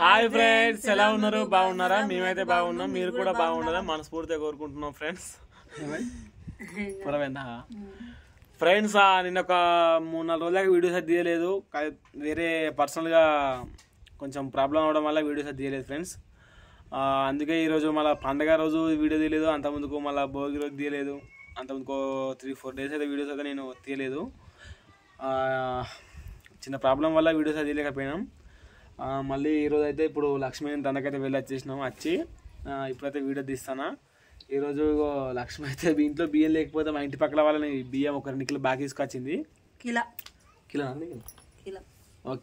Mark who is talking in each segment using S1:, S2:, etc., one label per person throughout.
S1: Hi friends, ఎలా ఉన్నారు? బాగున్నారా? మేమైతే బాగున్నాం. మీరు కూడా బాగున్నారా మనస్ఫూర్తిగా కోరుకుంటున్నాం ఫ్రెండ్స్. ఫ్రెండ్స్ నిన్న ఒక 3-4 రోజులకి వీడియోస్ అయితే తీయలేదు. వేరే పర్సనల్గా కొంచెం ప్రాబ్లం అవడం వల్ల వీడియోస్ అయితే తీయలేదు ఫ్రెండ్స్. అందుకే ఈరోజు మళ్ళీ పండగ రోజు వీడియో తీయలేదు, అంతకుముందుకు మళ్ళీ భోగి రోజు తీయలేదు, అంతకుముందుకు 3-4 డేస్ అయితే వీడియోస్ అయితే నేను తీయలేదు. చిన్న ప్రాబ్లం వల్ల వీడియోస్ అయితే తీయలేకపోయినాం. మళ్ళీ ఈరోజు అయితే ఇప్పుడు లక్ష్మీ దండకైతే వెళ్ళి వచ్చేసినాం. వచ్చి ఇప్పుడైతే వీడియో తీస్తానా. ఈరోజు లక్ష్మి అయితే ఇంట్లో బియ్యం లేకపోతే మా ఇంటి పక్కల వాళ్ళని బియ్యం ఒక 2 కిలో బాగా తీసుకొచ్చింది.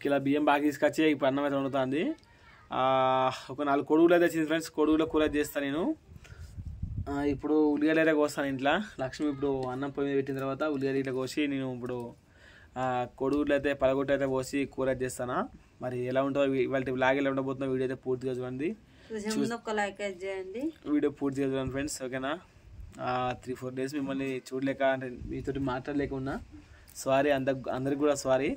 S1: కిలో బియ్యం బాగా తీసుకొచ్చి ఇప్పుడు అన్నం అయితే వండుతుంది. ఒక 4 కొడుగులు అయితే వచ్చింది ఫ్రెండ్స్. కొడుగులో కూర చేస్తాను నేను. ఇప్పుడు ఉల్లిగడ్డ అయితే కోస్తాను ఇంట్లో. లక్ష్మి ఇప్పుడు అన్నం పొయ్యి పెట్టిన తర్వాత ఉల్లిగడ్డ ఇట్లా కోసి నేను ఇప్పుడు కొడుగులు అయితే పలగొట్టు అయితే పోసి కూర చేస్తాను. మరి ఎలా ఉంటుందో ఇవాళ బ్లాగ్ ఎలా ఉండబోతుందో వీడియో అయితే పూర్తిగా చూడండి. వీడియో పూర్తిగా చూడండి ఫ్రెండ్స్, ఓకేనా? 3-4 డేస్ మిమ్మల్ని చూడలేక అంటే మీతో మాట్లాడలేకున్నా సారీ, అందరికి కూడా సారీ.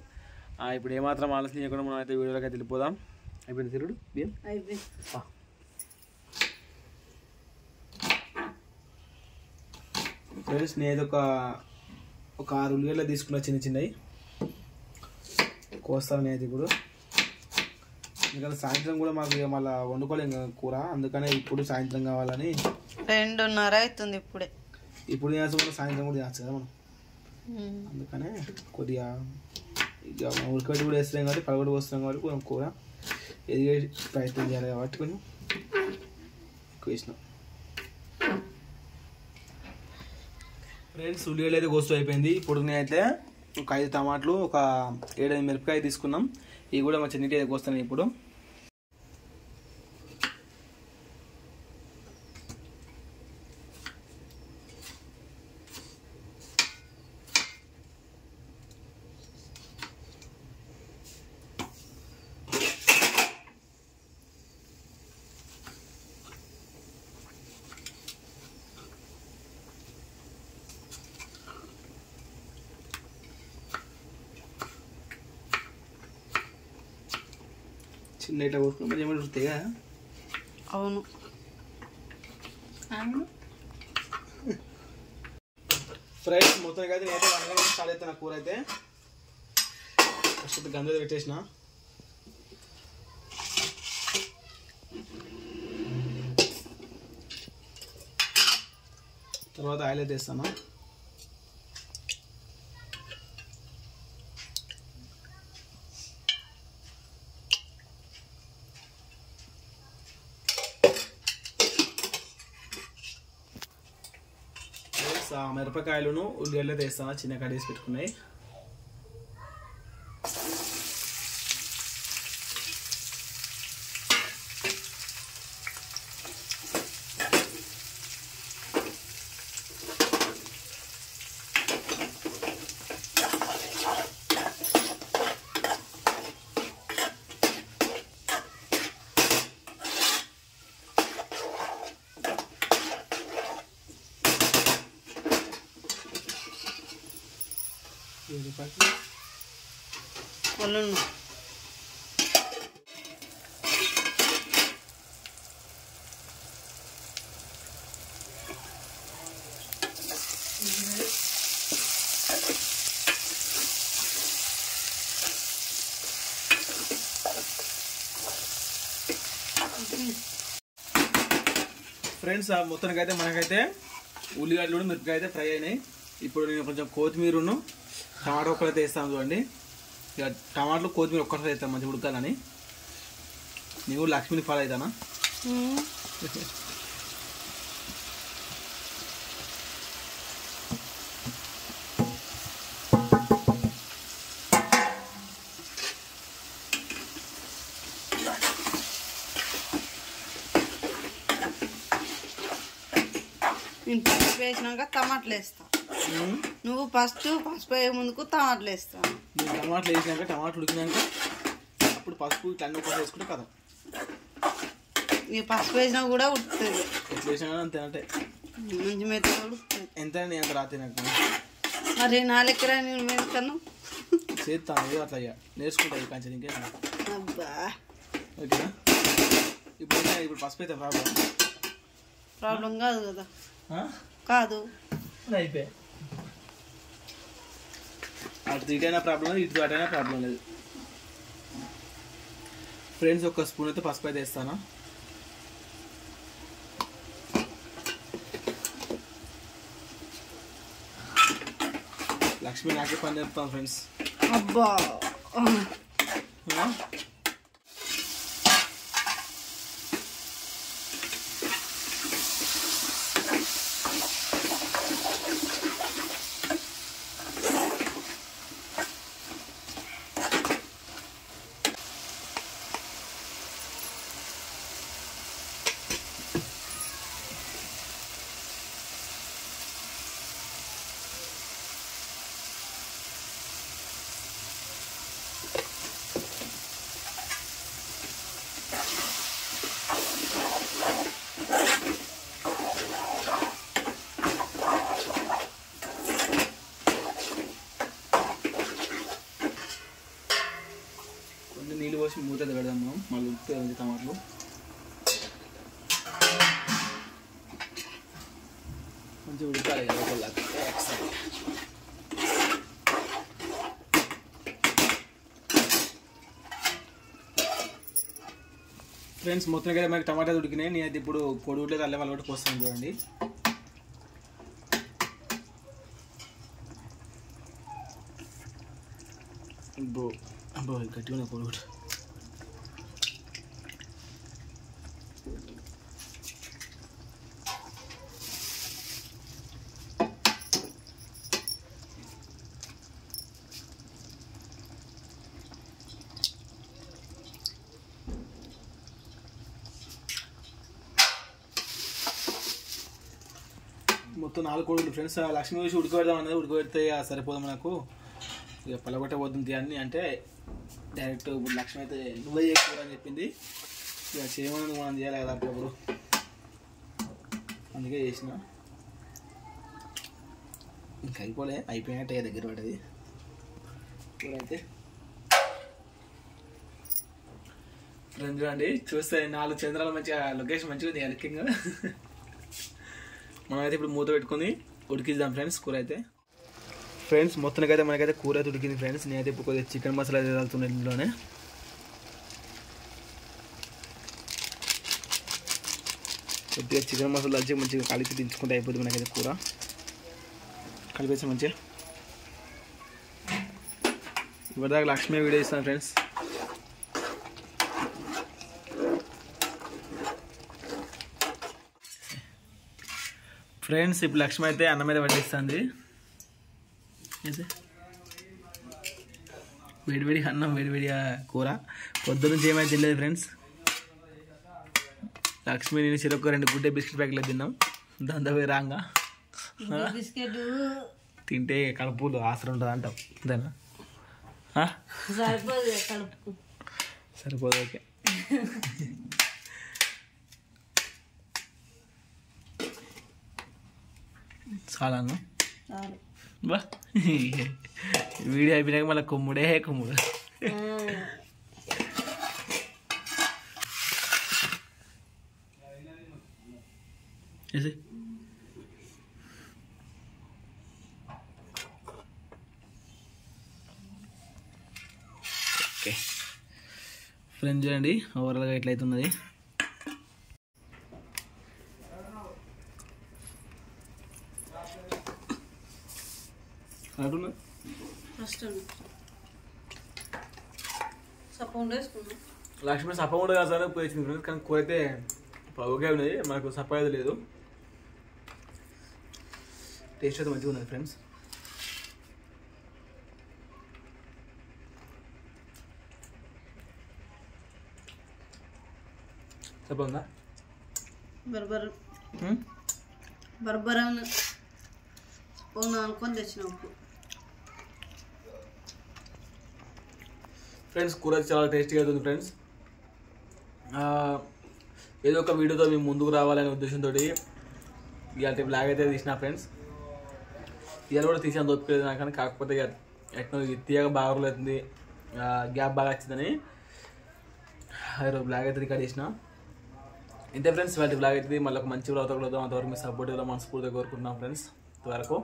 S1: ఇప్పుడు ఏమాత్రం ఆలోచన చేయకుండా మనం అయితే వీడియోలోకి అయితే వెళ్ళిపోదాం. అయిపోయింది తిరుగుడు బియ్యం. ఫ్రెండ్స్ నేను ఒక 6 ఉల్లిగడ్డలు తీసుకున్నా, చిన్నవి కోస్తాను నేను ఇప్పుడు. ఎందుకంటే సాయంత్రం కూడా మాకు మళ్ళీ వండుకోలేము కూర, అందుకనే ఇప్పుడు సాయంత్రం కావాలని.
S2: 2:30 అవుతుంది ఇప్పుడు
S1: తినాల్సి కూడా సాయంత్రం కూడా తినచ్చు కదా మనం. అందుకనే కొద్దిగా ఇక ఉడకబెట్టి కూడా వేస్తున్నాం కాబట్టి పలగొట్టు వస్తున్నాం కాబట్టి కొంచెం కూర ఎదిగే ప్రయత్నం చేయాలి కాబట్టి కొంచెం ఎక్కువ వేసినాం. ఫ్రెండ్స్ ఉల్లిగడ్డలు అయితే కోస్తూ అయిపోయింది. ఇప్పుడు నేనైతే ఒక 5 టమాటాలు, ఒక 7-8 మిరపకాయ తీసుకున్నాం. ఇవి కూడా మంచి నీట్గా అయితే కోస్తాను ఇప్పుడు. చిన్న ఇట్లా కొట్టుకుని మరి ఏమైనా ఉడుతాయి కదా.
S2: అవును
S1: ఫ్రైస్ మొత్తానికి అయితే నేనైతే 1 గంట స్టార్ట్ అవుతాను. కూర అయితే ఫస్ట్ గంజ పెట్టేసిన. తర్వాత ఆయిల్ అయితే వేస్తాను. మిరపకాయలను ఉల్లిగడ్డలు వేస్తాను, చిన్న కట్ వేసి పెట్టుకున్నాయి. ఫ్రెండ్స్ మొత్తానికి అయితే మనకైతే ఉల్లిగడ్డలు మిరపకాయ అయితే ఫ్రై అయినాయి. ఇప్పుడు నేను కొంచెం కొత్తిమీరను టమాటా ఒక్కలు అయితే వేస్తాను చూడండి. ఇక టమాటాలు కొత్తిమీర ఒక్కటి వేస్తాను మంచిగా ఉడకాలని. నేను లక్ష్మిని ఫాలో అవుతానా.
S2: నేను పసుపు వేసినాక టమాటాలు వేస్తా. నువ్వు ఫస్ట్ పసుపు వేయ ముందుకు టమాటాలు వేస్తాను.
S1: నేను టమాటాలు వేసినాక టమాటాలు ఉడికినాక అప్పుడు పసుపు ఇట్లా అన్ని ఒకటి వేసుకుంటే కదా.
S2: నీ పసుపు వేసినా కూడా ఉడుకుతుంది.
S1: ఎట్లా వేసినా అంతే అంటే
S2: మంచి మెత్తగా ఉడుకుతుంది.
S1: ఎంత అంత రాత్రి నాకు
S2: మరి నా లెక్కన నేను మెత్తను
S1: చేస్తాను అట్లా నేర్చుకుంటాను కొంచెం ఇంకే.
S2: అబ్బా
S1: ఓకేనా. ఇప్పుడు పసుపు అయితే
S2: ప్రాబ్లం కాదు కదా. కాదు
S1: అయిపోయాయి. అటు ఇటైనా ప్రాబ్లం లేదు, ఇటు అటైనా ప్రాబ్లం లేదు. ఫ్రెండ్స్ ఒక స్పూన్ అయితే పసుపు అయితే వేస్తాను. లక్ష్మి నాకే పని చెప్తాను ఫ్రెండ్స్.
S2: అబ్బా
S1: నీళ్ళు పోసి మూత పెడదాం మనం. మళ్ళీ ఉప్పు టమాటాలు మంచిగా ఉడకాలి లోపల. ఫ్రెండ్స్ మొత్తం కదా మనకి టమాటాలు ఉడికినాయి. నేనైతే ఇప్పుడు కొడుగులేదు అల్లం వాళ్ళు కూడా పోస్తాను చూడండి. గట్టిగా ఉన్న కొడుగు మొత్తం 4 కొడుకులు ఫ్రెండ్స్. లక్ష్మీ చూసి ఉడకబెడదాం అన్నది. ఉడకబెడితే సరిపోదు మనకు, ఇక పలగొట్ట పోతుంది అన్నీ అంటే డైరెక్ట్ ఇప్పుడు లక్ష్మి అయితే నువ్వే చేసుకోవాలని చెప్పింది. ఇక చేయమని మనం చేయాలి కదా అప్పుడప్పుడు, అందుకే చేసిన. ఇంకా అయిపోయినట్టే దగ్గర పడ్డది కూర అయితే. ఫ్రెండ్స్ చూడండి, చూస్తే 4 చంద్రాలు మంచిగా లొకేషన్ మంచిగా ఉంది లుకింగ్. మనమైతే ఇప్పుడు మూత పెట్టుకుని ఉడికిద్దాం ఫ్రెండ్స్ కూర అయితే. ఫ్రెండ్స్ మొత్తానికైతే మనకైతే కూర అయితే ఉడికింది ఫ్రెండ్స్. నేనైతే ఇప్పుడు కొద్దిగా చికెన్ మసాలా అయితే వెళ్తున్నాను ఇంట్లోనే. కొద్దిగా చికెన్ మసాలా వచ్చి మంచిగా కలిపి దించుకుంటే అయిపోతుంది మనకైతే కూర. కలిపేసి మంచిగా ఇప్పటిదాకా లక్ష్మీ వీడియో ఇస్తాను ఫ్రెండ్స్. ఫ్రెండ్స్ ఇప్పుడు లక్ష్మి అయితే అన్నం మీద వడ్డిస్తుంది. వేడివేడి అన్నం, వేడివేడి కూర. పొద్దున్నుంచి ఏమైతే తినలేదు ఫ్రెండ్స్. లక్ష్మి నేను చిరొక్క 2 గుడ్డే బిస్కెట్ ప్యాకెట్లు తిన్నాం. దాంతో పోయి రాంగా
S2: బిస్కెట్
S1: తింటే కడుపులు ఆసరం ఉంటుంది అంటావు, అంతేనా? సరిపోదు. ఓకే చాలా బా. వీడియో అయిపోయినాక మళ్ళీ కొమ్ముడే కొమ్ముడు. ఓకే ఫ్రెండ్స్ చూడండి ఓవరాల్గా ఎట్లయితున్నది. లక్ష్మి సప్ప కూడా కాదు సార్ పోయింది ఫ్రెండ్స్. కానీ కూర అయితే ఓకే ఉన్నది, మనకు సప్ప అయితే లేదు. టేస్ట్ అయితే మంచిగా ఉన్నది ఫ్రెండ్స్. సప్ప ఉందా?
S2: బర్బర్ అనుకొని తెచ్చిన ఉప్పు.
S1: ఫ్రెండ్స్ కూర చాలా టేస్టీగా అవుతుంది ఫ్రెండ్స్. ఏదో ఒక వీడియోతో మేము ముందుకు రావాలనే ఉద్దేశంతో ఇక బ్లాగ్ అయితే తీసిన ఫ్రెండ్స్. ఇవాళ కూడా తీసాను దొరికలేదు నాకు, కానీ కాకపోతే ఇక ఎట్లా తీయగా బాగా అవుతుంది, గ్యాప్ బాగా వచ్చిందని బ్లాగ్ అయితే రికార్డ్ చేసిన. ఇంతే ఫ్రెండ్స్, వాటి బ్లాగ్ అయితే మళ్ళీ ఒక మంచి బ్లాగ్ కలుద్దాం. అంతవరకు మీ సపోర్ట్ ఇలా మనస్ఫూర్తిగా కోరుకుంటున్నాం ఫ్రెండ్స్. ఇంతవరకు